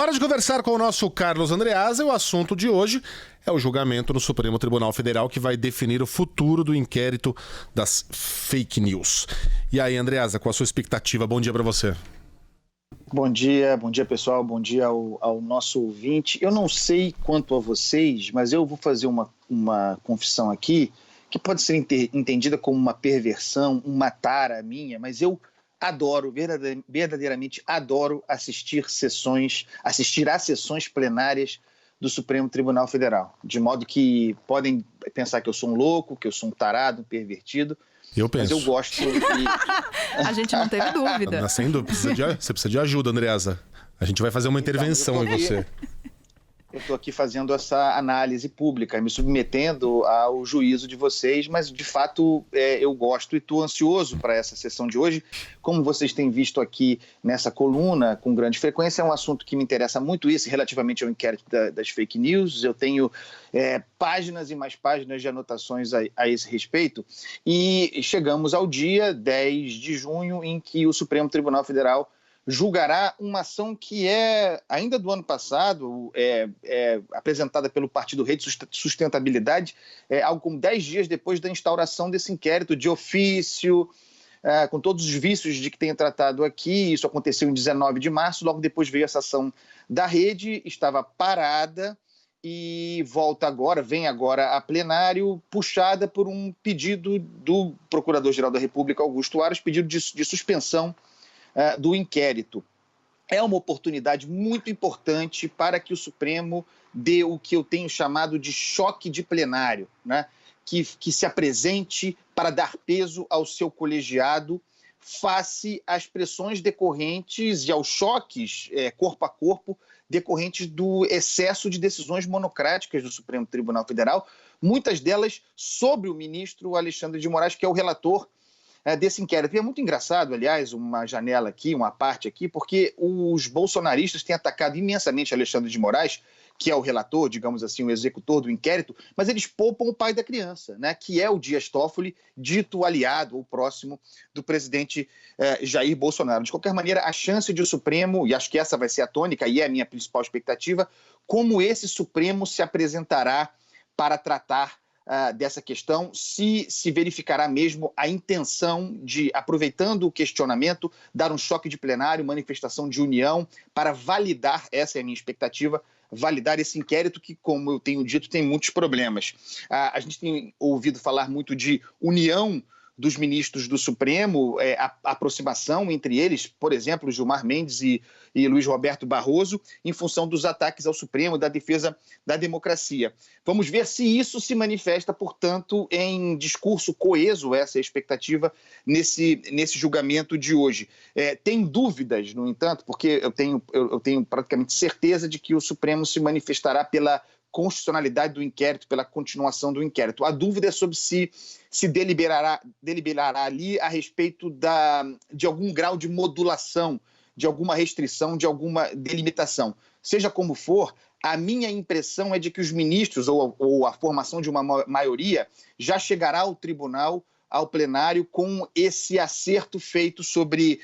Hora de conversar com o nosso Carlos Andreasa. O assunto de hoje é o julgamento no Supremo Tribunal Federal que vai definir o futuro do inquérito das fake news. E aí, Andreasa, qual a sua expectativa? Bom dia para você. Bom dia pessoal, bom dia ao nosso ouvinte. Eu não sei quanto a vocês, mas eu vou fazer uma confissão aqui que pode ser entendida como uma perversão, uma tara minha, mas eu adoro, verdadeiramente adoro assistir a sessões plenárias do Supremo Tribunal Federal, de modo que podem pensar que eu sou um louco, que eu sou um tarado, um pervertido. Eu penso. Mas eu gosto. A gente não teve dúvida. Mas, sem dúvida. Você precisa de ajuda, Andreasa. A gente vai fazer uma intervenção em você. Eu estou aqui fazendo essa análise pública, me submetendo ao juízo de vocês, mas de fato eu gosto e estou ansioso para essa sessão de hoje. Como vocês têm visto aqui nessa coluna com grande frequência, é um assunto que me interessa muito, isso relativamente ao inquérito das fake news. Eu tenho páginas e mais páginas de anotações a esse respeito e chegamos ao dia 10 de junho em que o Supremo Tribunal Federal julgará uma ação que é, ainda do ano passado, apresentada pelo Partido Rede Sustentabilidade, algo como 10 dias depois da instauração desse inquérito de ofício, com todos os vícios de que tenho tratado aqui. Isso aconteceu em 19 de março, logo depois veio essa ação da Rede, estava parada e vem agora a plenário, puxada por um pedido do Procurador-Geral da República, Augusto Aras, pedido de suspensão do inquérito. É uma oportunidade muito importante para que o Supremo dê o que eu tenho chamado de choque de plenário, né? que se apresente para dar peso ao seu colegiado face às pressões decorrentes e aos choques corpo a corpo decorrentes do excesso de decisões monocráticas do Supremo Tribunal Federal, muitas delas sobre o ministro Alexandre de Moraes, que é o relator desse inquérito. E é muito engraçado, aliás, uma janela aqui, uma parte aqui, porque os bolsonaristas têm atacado imensamente Alexandre de Moraes, que é o relator, digamos assim, o executor do inquérito, mas eles poupam o pai da criança, né, que é o Dias Toffoli, dito aliado ou próximo do presidente Jair Bolsonaro. De qualquer maneira, a chance de o Supremo, e acho que essa vai ser a tônica e é a minha principal expectativa, como esse Supremo se apresentará para tratar dessa questão, se verificará mesmo a intenção de, aproveitando o questionamento, dar um choque de plenário, manifestação de união para validar, essa é a minha expectativa, validar esse inquérito que, como eu tenho dito, tem muitos problemas. A gente tem ouvido falar muito de união dos ministros do Supremo, a aproximação entre eles, por exemplo, Gilmar Mendes e Luiz Roberto Barroso, em função dos ataques ao Supremo, da defesa da democracia. Vamos ver se isso se manifesta, portanto, em discurso coeso, essa é a expectativa, nesse julgamento de hoje. Tem dúvidas, no entanto, porque eu tenho praticamente certeza de que o Supremo se manifestará pela constitucionalidade do inquérito, pela continuação do inquérito. A dúvida é sobre se deliberará ali a respeito de algum grau de modulação, de alguma restrição, de alguma delimitação. Seja como for, a minha impressão é de que os ministros, ou a formação de uma maioria, já chegará ao tribunal, ao plenário, com esse acerto feito sobre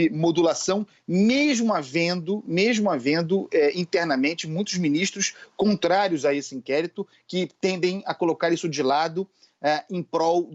modulação, mesmo havendo internamente muitos ministros contrários a esse inquérito, que tendem a colocar isso de lado em prol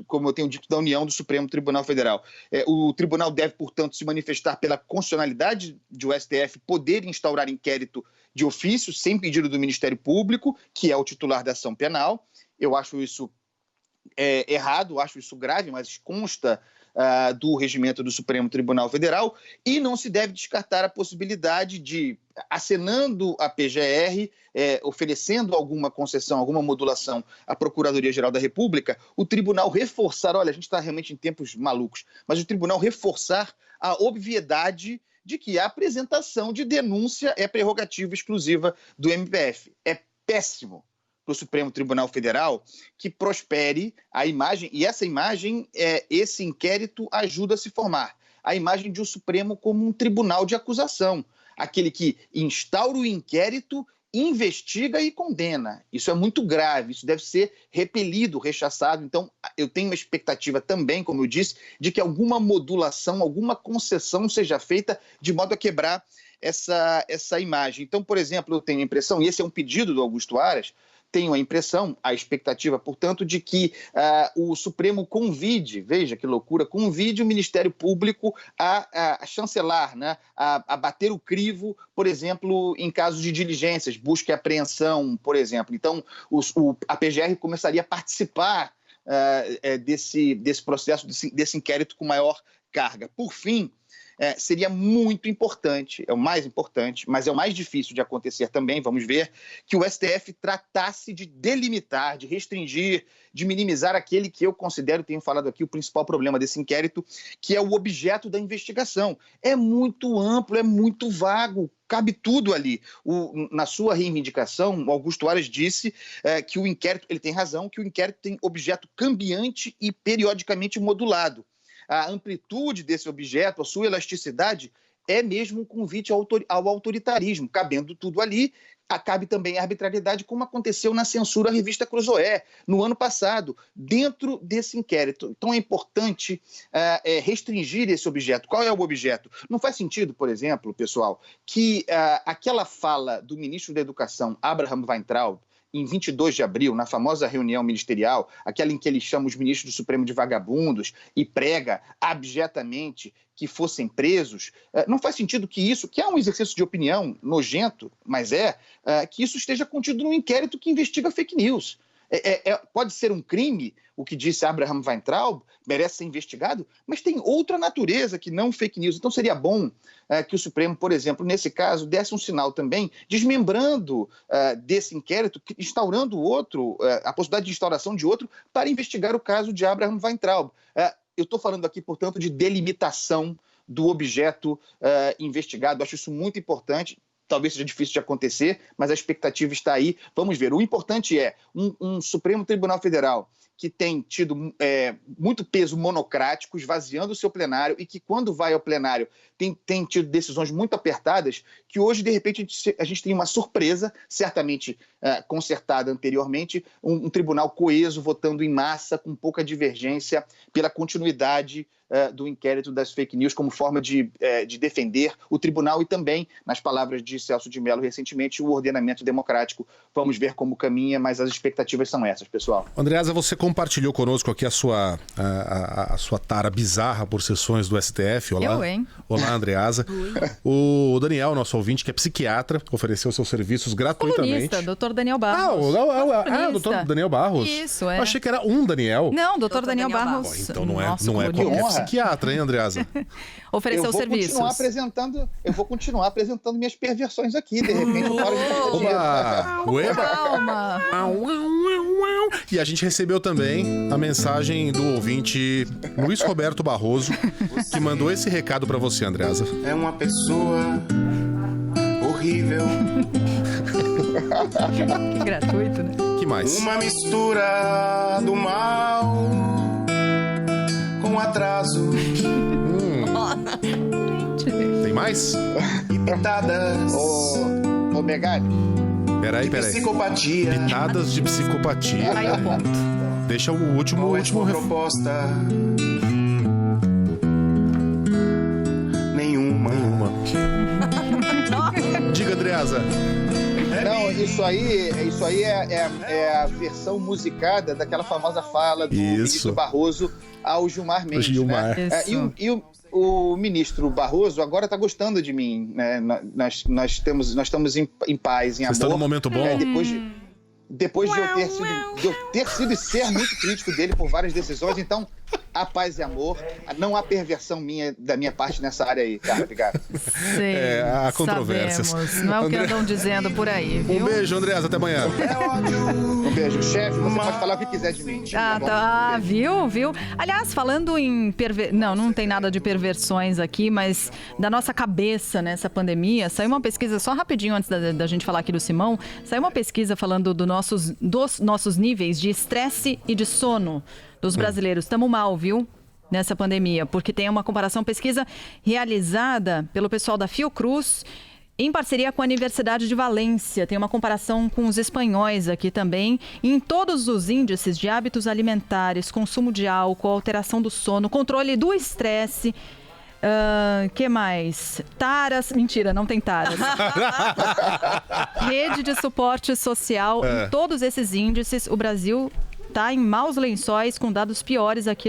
como eu tenho dito, da união do Supremo Tribunal Federal. O tribunal deve, portanto, se manifestar pela constitucionalidade de o STF poder instaurar inquérito de ofício, sem pedido do Ministério Público, que é o titular da ação penal. Eu acho isso errado, acho isso grave, mas consta do regimento do Supremo Tribunal Federal, e não se deve descartar a possibilidade de, acenando a PGR, oferecendo alguma concessão, alguma modulação à Procuradoria-Geral da República, o tribunal reforçar, olha, a gente está realmente em tempos malucos, mas o tribunal reforçar a obviedade de que a apresentação de denúncia é prerrogativa exclusiva do MPF. É péssimo para o Supremo Tribunal Federal que prospere a imagem, e essa imagem, esse inquérito ajuda a se formar, a imagem de o Supremo como um tribunal de acusação, aquele que instaura o inquérito, investiga e condena. Isso é muito grave, isso deve ser repelido, rechaçado. Então, eu tenho uma expectativa também, como eu disse, de que alguma modulação, alguma concessão seja feita de modo a quebrar essa imagem. Então, por exemplo, eu tenho a impressão, e esse é um pedido do Augusto Aras, tenho a impressão, a expectativa, portanto, de que o Supremo convide, veja que loucura, convide o Ministério Público a chancelar, né, a bater o crivo, por exemplo, em casos de diligências, busca e apreensão, por exemplo. Então, a PGR começaria a participar desse processo, desse inquérito com maior carga. Por fim, seria muito importante, é o mais importante, mas é o mais difícil de acontecer também, vamos ver, que o STF tratasse de delimitar, de restringir, de minimizar aquele que eu considero, tenho falado aqui, o principal problema desse inquérito, que é o objeto da investigação. É muito amplo, é muito vago, cabe tudo ali. Na sua reivindicação, o Augusto Aras disse que o inquérito, ele tem razão, que o inquérito tem objeto cambiante e periodicamente modulado. A amplitude desse objeto, a sua elasticidade, é mesmo um convite ao autoritarismo. Cabendo tudo ali, cabe também a arbitrariedade, como aconteceu na censura à revista Cruzoé, no ano passado, dentro desse inquérito. Então é importante restringir esse objeto. Qual é o objeto? Não faz sentido, por exemplo, pessoal, que aquela fala do ministro da Educação, Abraham Weintraub, em 22 de abril, na famosa reunião ministerial, aquela em que ele chama os ministros do Supremo de vagabundos e prega abjetamente que fossem presos, não faz sentido que isso, que é um exercício de opinião nojento, mas que isso esteja contido num inquérito que investiga fake news. Pode ser um crime, o que disse Abraham Weintraub, merece ser investigado, mas tem outra natureza que não fake news. Então seria bom que o Supremo, por exemplo, nesse caso, desse um sinal também, desmembrando desse inquérito, instaurando outro, a possibilidade de instauração de outro, para investigar o caso de Abraham Weintraub. Eu estou falando aqui, portanto, de delimitação do objeto investigado. Acho isso muito importante. Talvez seja difícil de acontecer, mas a expectativa está aí. Vamos ver. O importante é um Supremo Tribunal Federal que tem tido muito peso monocrático, esvaziando o seu plenário, e que, quando vai ao plenário, tem tido decisões muito apertadas, que hoje, de repente, a gente tem uma surpresa, certamente consertada anteriormente, um tribunal coeso, votando em massa, com pouca divergência, pela continuidade do inquérito das fake news, como forma de defender o tribunal e também, nas palavras de Celso de Mello recentemente, o ordenamento democrático. Vamos ver como caminha, mas as expectativas são essas, pessoal. Andreasa, você compartilhou conosco aqui a sua tara bizarra por sessões do STF. Olá. Eu, hein? Olá, Andreasa. O Daniel, nosso ouvinte, que é psiquiatra, ofereceu seus serviços gratuitamente. Comunista, doutor Daniel Barros. Doutor Daniel Barros. Isso, Eu achei que era um Daniel. Não, doutor Daniel Barros. Pô, então não é qualquer psiquiatra, hein, Andreasa? Ofereceu serviços. Eu vou continuar apresentando minhas perversões aqui, de repente eu paro de Calma. E a gente recebeu também a mensagem do ouvinte Luiz Roberto Barroso, que mandou esse recado pra você, Andreasa. É uma pessoa horrível. Que gratuito, né? Que mais? Uma mistura do mal com atraso. Tem mais? E pitadas Ô, Megali. Peraí. psicopatia. Pitadas de psicopatia. Aí o ponto. Deixa o último proposta. Nenhuma. Diga, Andreasa. Não, isso aí é a versão musicada daquela famosa fala do ministro Barroso ao Gilmar Mendes. Gilmar. Né? E o ministro Barroso agora está gostando de mim. Né? Nós estamos em paz, em amor. Você está num momento bom? Depois de eu ter sido e ser muito crítico dele por várias decisões, então há paz e amor, não há perversão da minha parte nessa área aí, cara, obrigado. Sim, há controvérsias. Sabemos. Não é o que andam dizendo por aí, viu? Um beijo, Andreasa, até amanhã. Um beijo, chefe, você pode falar o que quiser de mim. Tá, viu? Aliás, falando em não tem nada de perversões aqui, mas da nossa cabeça nessa pandemia, saiu uma pesquisa, só rapidinho antes da gente falar aqui do Simão, saiu uma pesquisa falando dos nossos níveis de estresse e de sono dos brasileiros. Estamos mal, viu? Nessa pandemia, porque tem uma pesquisa realizada pelo pessoal da Fiocruz em parceria com a Universidade de Valência. Tem uma comparação com os espanhóis aqui também. Em todos os índices de hábitos alimentares, consumo de álcool, alteração do sono, controle do estresse, Que mais? Taras. Mentira, não tem taras. Rede de suporte social. Em todos esses índices, o Brasil está em maus lençóis, com dados piores aqui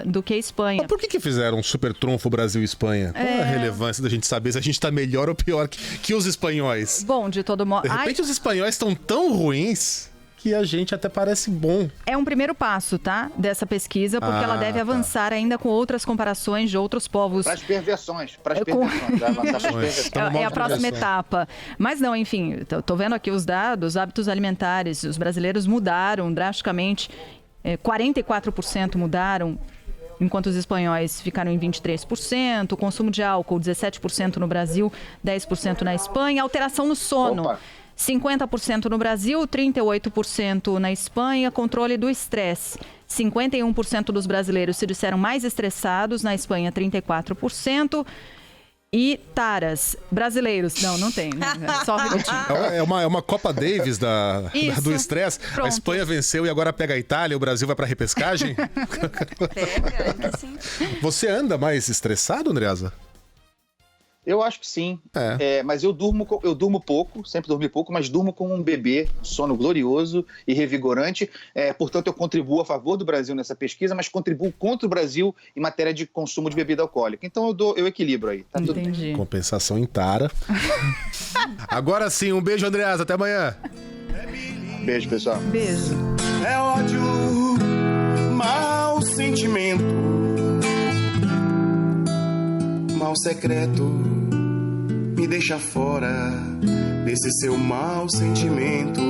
do que a Espanha. Mas por que fizeram um super trunfo Brasil e Espanha? Qual é a relevância da gente saber se a gente está melhor ou pior que os espanhóis? Bom, de todo modo... De repente os espanhóis estão tão ruins que a gente até parece bom. É um primeiro passo, tá? Dessa pesquisa, porque ela deve avançar ainda com outras comparações de outros povos. Para as perversões. Vai avançar pras perversões. É a próxima etapa. Mas não, enfim, tô vendo aqui os dados, hábitos alimentares. Os brasileiros mudaram drasticamente. 44% mudaram, enquanto os espanhóis ficaram em 23%. O consumo de álcool, 17% no Brasil, 10% na Espanha. Alteração no sono. Opa. 50% no Brasil, 38% na Espanha. Controle do estresse. 51% dos brasileiros se disseram mais estressados, na Espanha 34%. E taras, brasileiros. Não tem, né? Só um minutinho. É uma Copa Davis do estresse. A Espanha venceu e agora pega a Itália, o Brasil vai pra repescagem? Pega, sim. Você anda mais estressado, Andreasa? Eu acho que sim, mas eu durmo pouco, sempre dormi pouco, mas durmo como um bebê, sono glorioso e revigorante. Portanto, eu contribuo a favor do Brasil nessa pesquisa, mas contribuo contra o Brasil em matéria de consumo de bebida alcoólica. Então eu equilibro aí, tá tudo bem. Compensação em tara. Agora sim, um beijo, Andreasa, até amanhã. Beijo, pessoal. Beijo. É ódio, mau sentimento, mal secreto, me deixa fora desse seu mau sentimento.